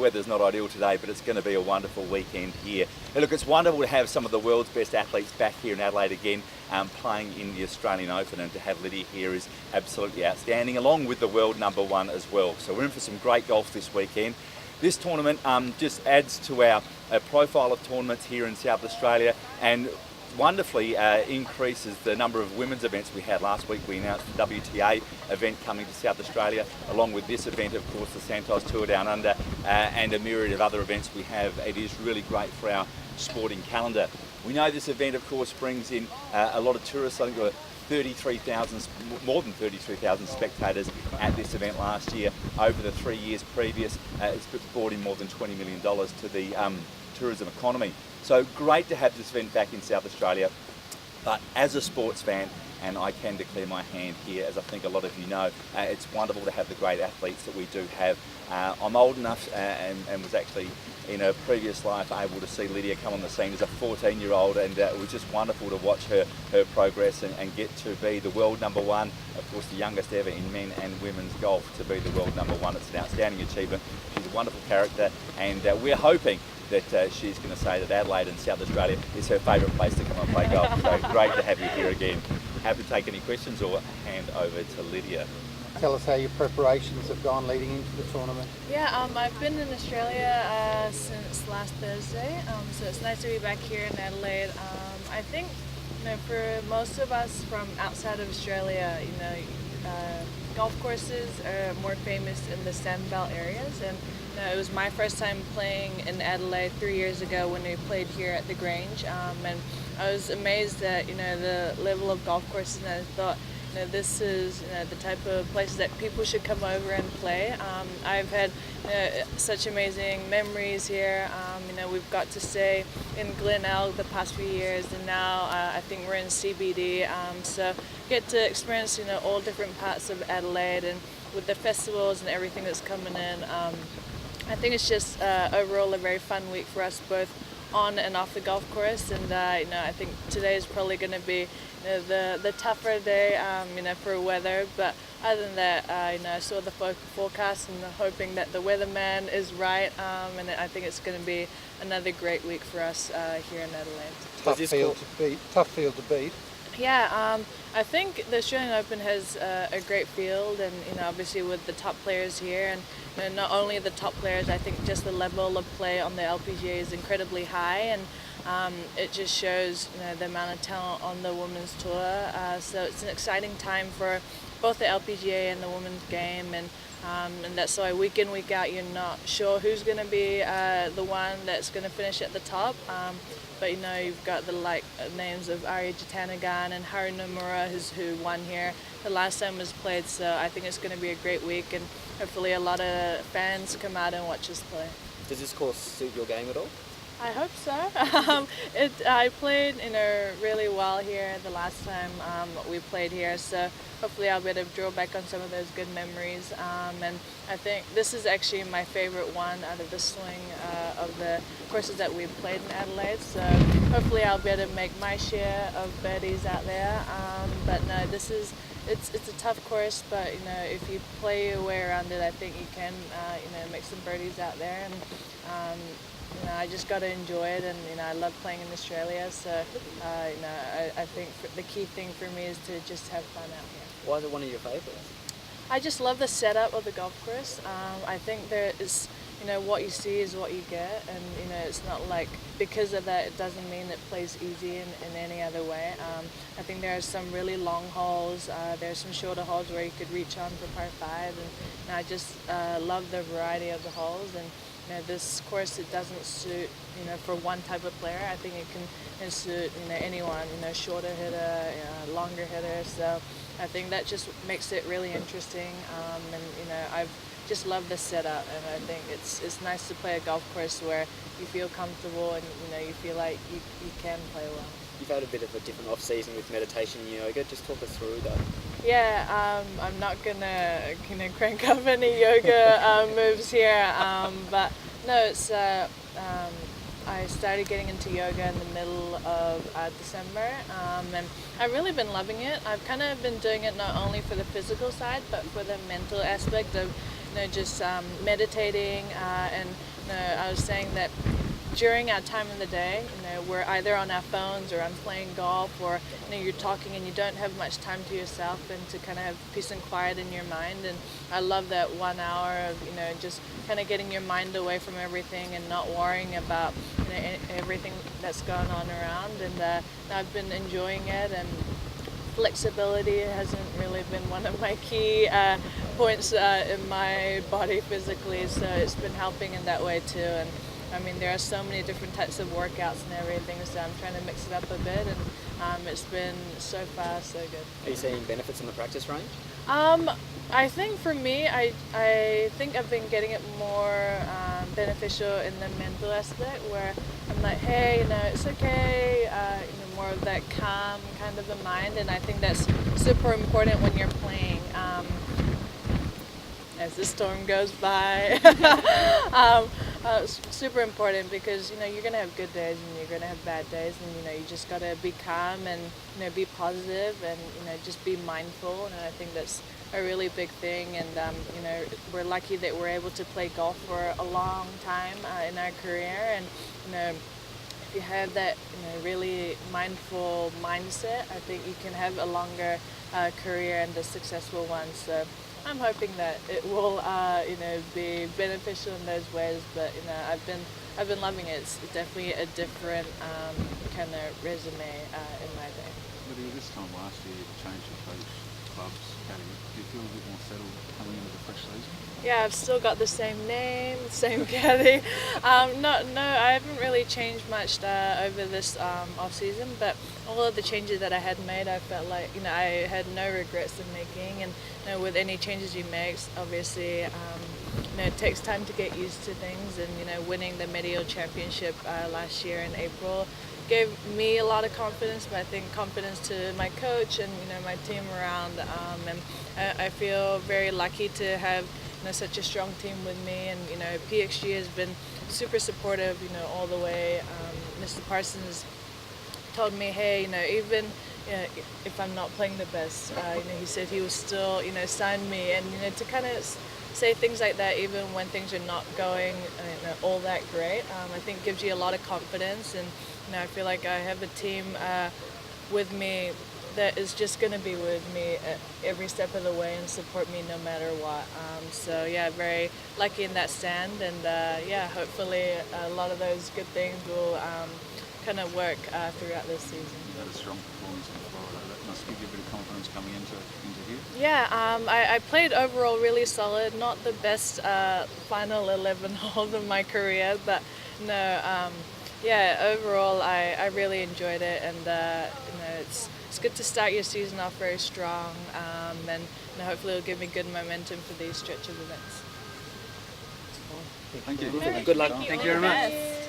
Weather's not ideal today, but it's going to be a wonderful weekend here. And look, it's wonderful to have some of the world's best athletes back here in Adelaide again, playing in the Australian Open, and to have Lydia here is absolutely outstanding, along with the world #1 as well. So we're in for some great golf this weekend. This tournament just adds to our profile of tournaments here in South Australia, and wonderfully increases the number of women's events we had. Last week we announced the WTA event coming to South Australia, along with this event, of course, the Santos Tour Down Under, and a myriad of other events we have. It is really great for our sporting calendar. We know this event, of course, brings in a lot of tourists. I think there were 33,000, more than 33,000 spectators at this event last year. Over the 3 years previous, it's brought in more than $20 million to the tourism economy. So great to have this event back in South Australia, but as a sports fan, and I can declare my hand here, as I think a lot of you know, it's wonderful to have the great athletes that we do have. I'm old enough and was actually in a previous life able to see Lydia come on the scene as a 14-year-old, and it was just wonderful to watch her progress and get to be the world #1, of course the youngest ever in men and women's golf to be the world #1. It's an outstanding achievement. She's a wonderful character, and we're hoping that she's going to say that Adelaide and South Australia is her favourite place to come and play golf. So great to have you here again. Happy to take any questions or hand over to Lydia. Tell us how your preparations have gone leading into the tournament. Yeah, I've been in Australia since last Thursday, so it's nice to be back here in Adelaide. I think, for most of us from outside of Australia, golf courses are more famous in the Sandbelt areas, and it was my first time playing in Adelaide 3 years ago when we played here at the Grange, and I was amazed at the level of golf courses, and I thought this is the type of places that people should come over and play. I've had such amazing memories here. We've got to stay in Glenelg the past few years, and now I think we're in CBD, so get to experience all different parts of Adelaide, and with the festivals and everything that's coming in, I think it's just overall a very fun week for us, both on and off the golf course. And I think today is probably going to be the tougher day, for weather. But other than that, I saw the forecast and hoping that the weatherman is right, and I think it's going to be another great week for us here in Adelaide. Tough field to beat. Yeah, I think the Australian Open has a great field, and obviously with the top players here, and not only the top players, I think just the level of play on the LPGA is incredibly high, and it just shows the amount of talent on the women's tour. So it's an exciting time for both the LPGA and the women's game, and that's why week in, week out, you're not sure who's going to be the one that's going to finish at the top. But you've got the names of Arya Jatanagarn and Haru Nomura, who won here the last time was played. So I think it's going to be a great week, and hopefully a lot of fans come out and watch us play. Does this course suit your game at all? I hope so. I played really well here the last time we played here, so hopefully I'll be able to draw back on some of those good memories. And I think this is actually my favorite one out of the swing of the courses that we've played in Adelaide. So hopefully I'll be able to make my share of birdies out there. But no, it's a tough course, but if you play your way around it, I think you can make some birdies out there. And I just got to enjoy it, and I love playing in Australia, so I think the key thing for me is to just have fun out here. Why is it one of your favourites? I just love the setup of the golf course. I think there is, what you see is what you get, and it's not like because of that it doesn't mean it plays easy in any other way. I think there are some really long holes, there are some shorter holes where you could reach on for par 5, and I just love the variety of the holes. And this course, it doesn't suit for one type of player. I think it can suit anyone, shorter hitter, longer hitter. So I think that just makes it really interesting. And I've just loved the setup, and I think it's nice to play a golf course where you feel comfortable and you feel like you can play well. You've had a bit of a different off-season with meditation and yoga. Just talk us through that. Yeah, I'm not gonna crank up any yoga moves here, but no, it's I started getting into yoga in the middle of December, and I've really been loving it. I've kind of been doing it not only for the physical side, but for the mental aspect of just meditating, and I was saying that during our time in the day, we're either on our phones or I'm playing golf, or you're talking and you don't have much time to yourself and to kind of have peace and quiet in your mind. And I love that 1 hour of just kind of getting your mind away from everything and not worrying about everything that's going on around. And I've been enjoying it, and flexibility hasn't really been one of my key points in my body physically, so it's been helping in that way too. And I mean, there are so many different types of workouts and everything, so I'm trying to mix it up a bit, and it's been so far so good. Are you seeing benefits on the practice range? I think for me, I think I've been getting it more beneficial in the mental aspect, where I'm like, hey, it's okay, more of that calm kind of a mind, and I think that's super important when you're playing. As the storm goes by, super important, because you're gonna have good days and you're gonna have bad days, and you just gotta be calm and be positive and just be mindful. And I think that's a really big thing. And we're lucky that we're able to play golf for a long time in our career, and if you have that really mindful mindset, I think you can have a longer career and a successful one. So I'm hoping that it will, be beneficial in those ways. But I've been loving it. It's definitely a different kind of resume in my day. Lydia, this time last year you changed your coach, clubs, caddy. Do you feel a bit more settled coming into the fresh season? Yeah, I've still got the same name, same caddy. No, I haven't really changed much over this off season, but all of the changes that I had made, I felt like I had no regrets in making. And with any changes you make, obviously, it takes time to get used to things. And winning the Medial Championship last year in April gave me a lot of confidence, but I think confidence to my coach and my team around. And I feel very lucky to have such a strong team with me, and PXG has been super supportive all the way. Mr. Parsons told me, hey, even if I'm not playing the best, he said he will still sign me, and to kind of say things like that even when things are not going all that great, I think gives you a lot of confidence. And I feel like I have a team with me that is just going to be with me at every step of the way and support me no matter what. So yeah, very lucky in that stand, and hopefully a lot of those good things will kind of work throughout this season. You had a strong performance in Florida. That must give you a bit of confidence coming into here. Yeah, I played overall really solid. Not the best final 11 holes of my career, but overall I really enjoyed it, and it's good to start your season off very strong, and hopefully it'll give me good momentum for these stretch of events. Thank you. Good luck. Thank you. Thank you very much.